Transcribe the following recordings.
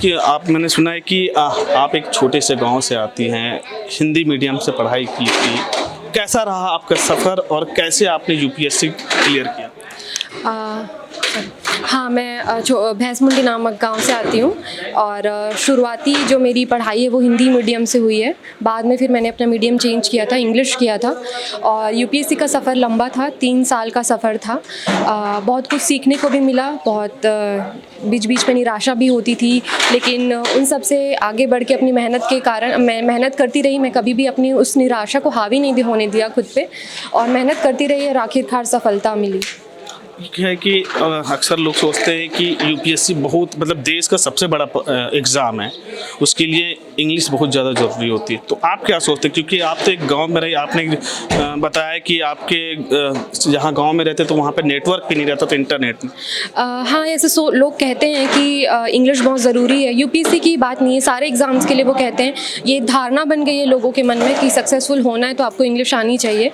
कि आप मैंने सुना है कि आप एक छोटे से गांव से आती हैं, हिंदी मीडियम से पढ़ाई की थी। कैसा रहा आपका सफ़र और कैसे आपने यूपीएससी क्लियर किया? हाँ, मैं भैंसमुंडी नामक गांव से आती हूँ और शुरुआती जो मेरी पढ़ाई है वो हिंदी मीडियम से हुई है। बाद में फिर मैंने अपना मीडियम चेंज किया था, इंग्लिश किया था। और यूपीएससी का सफ़र लंबा था, 3 साल का सफ़र था। बहुत कुछ सीखने को भी मिला, बहुत बीच बीच में निराशा भी होती थी, लेकिन उन सब से आगे बढ़ के अपनी मेहनत के कारण मैं मेहनत करती रही। मैं कभी भी अपनी उस निराशा को हावी नहीं होने दिया खुद पे और मेहनत करती रही और आखिरकार सफलता मिली। है कि अक्सर लोग सोचते हैं कि यूपीएससी बहुत मतलब देश का सबसे बड़ा एग्ज़ाम है, उसके लिए इंग्लिश बहुत ज़्यादा ज़रूरी होती है। तो आप क्या सोचते हैं, क्योंकि आप तो एक गांव में रही, आपने बताया कि आपके जहाँ गांव में रहते तो वहाँ पे नेटवर्क भी नहीं रहता था, इंटरनेट में। हाँ, ऐसे लोग कहते हैं कि इंग्लिश बहुत ज़रूरी है। यूपीएससी की बात नहीं है, सारे एग्ज़ाम्स के लिए वो कहते हैं। ये धारणा बन गई है लोगों के मन में कि सक्सेसफुल होना है तो आपको इंग्लिश आनी चाहिए।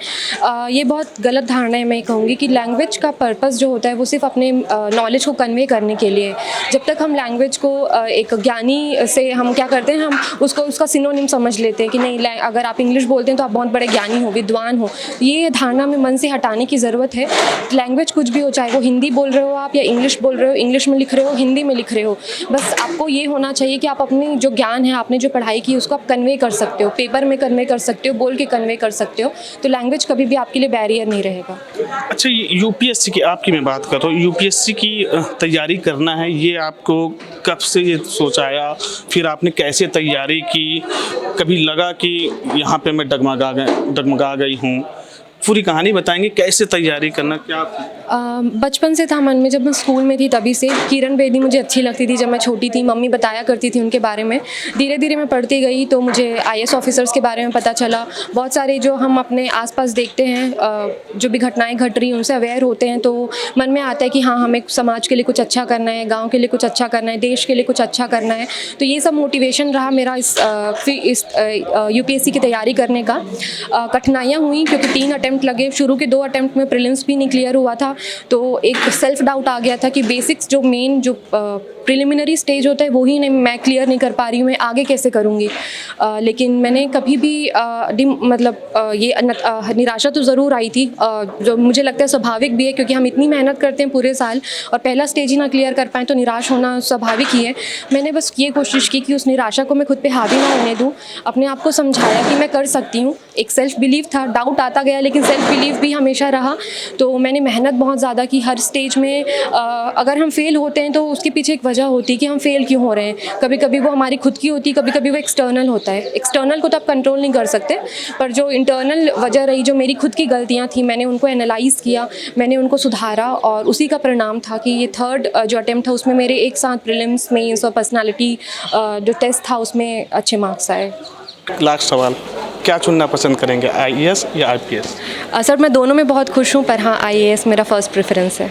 ये बहुत गलत धारणा है। मैं कहूँगी कि लैंग्वेज का पर्पस जो होता है वो सिर्फ अपने नॉलेज को कन्वे करने के लिए। जब तक हम लैंग्वेज को एक ज्ञानी से हम क्या करते हैं, हम उसको उसका सिनोनिम समझ लेते हैं कि नहीं, अगर आप इंग्लिश बोलते हैं तो आप बहुत बड़े ज्ञानी हो, विद्वान हो। ये धारणा में मन से हटाने की ज़रूरत है। लैंग्वेज कुछ भी हो, चाहे वो हिंदी बोल रहे हो आप या इंग्लिश बोल रहे हो, इंग्लिश में लिख रहे हो, हिंदी में लिख रहे हो, बस आपको ये होना चाहिए कि आप अपनी जो ज्ञान है, आपने जो पढ़ाई की, उसको आप कन्वे कर सकते हो, पेपर में कन्वे कर सकते हो, बोल के कन्वे कर सकते हो। तो लैंग्वेज कभी भी आपके लिए बैरियर नहीं रहेगा। अच्छा, यूपीएससी की आपकी मैं बात कर रहा हूँ, यूपीएससी की तैयारी करना है, ये आपको कब से ये सोच आया? फिर आपने कैसे तैयारी की? कभी लगा कि यहाँ पे मैं डगमगा गई हूँ? पूरी कहानी बताएंगे, कैसे तैयारी करना, क्या? बचपन से था मन में, जब मैं स्कूल में थी तभी से। किरण बेदी मुझे अच्छी लगती थी जब मैं छोटी थी, मम्मी बताया करती थी उनके बारे में। धीरे धीरे मैं पढ़ती गई तो मुझे आईएएस ऑफिसर्स के बारे में पता चला। बहुत सारे जो हम अपने आसपास देखते हैं, जो भी घटनाएं घट रही हैं उनसे अवेयर होते हैं, तो मन में आता है कि हाँ, हमें समाज के लिए कुछ अच्छा करना है, गाँव के लिए कुछ अच्छा करना है, देश के लिए कुछ अच्छा करना है। तो ये सब मोटिवेशन रहा मेरा इस यूपीएससी की तैयारी करने का। कठिनाइयाँ हुई क्योंकि 3 अटेम्प्ट लगे। शुरू के 2 अटेम्प्ट में प्रीलिम्स भी नहीं क्लियर हुआ था, तो एक सेल्फ डाउट आ गया था कि बेसिक्स जो मेन जो प्रिलिमिनरी स्टेज होता है वो ही नहीं, मैं क्लियर नहीं कर पा रही हूँ, मैं आगे कैसे करूँगी। लेकिन मैंने कभी भी ये निराशा तो ज़रूर आई थी, जो मुझे लगता है स्वाभाविक भी है, क्योंकि हम इतनी मेहनत करते हैं पूरे साल और पहला स्टेज ही ना क्लियर कर पाएँ तो निराश होना स्वाभाविक ही है। मैंने बस ये कोशिश की कि उस निराशा को मैं खुद पे हावी ना होने दूँ, अपने आप को समझाया कि मैं कर सकती हूँ। एक सेल्फ बिलीव था, डाउट आता गया लेकिन सेल्फ बिलीव भी हमेशा रहा। तो मैंने मेहनत बहुत ज़्यादा की हर स्टेज में। अगर हम फेल होते हैं तो उसके पीछे एक वजह होती है कि हम फेल क्यों हो रहे हैं। कभी कभी वो हमारी खुद की होती है, कभी कभी वो एक्सटर्नल होता है। एक्सटर्नल को तो आप कंट्रोल नहीं कर सकते, पर जो इंटरनल वजह रही, जो मेरी खुद की गलतियाँ थी, मैंने उनको एनालाइज़ किया, मैंने उनको सुधारा और उसी का परिणाम था कि ये 3rd जो अटेम्प्ट था उसमें मेरे एक साथ प्रीलिम्स, मेंस और पर्सनालिटी जो टेस्ट था उसमें अच्छे मार्क्स आए। लास्ट सवाल, क्या चुनना पसंद करेंगे, आईएएस या आईपीएस? सर, मैं दोनों में बहुत खुश हूँ, पर हाँ, आईएएस मेरा फर्स्ट प्रेफरेंस है।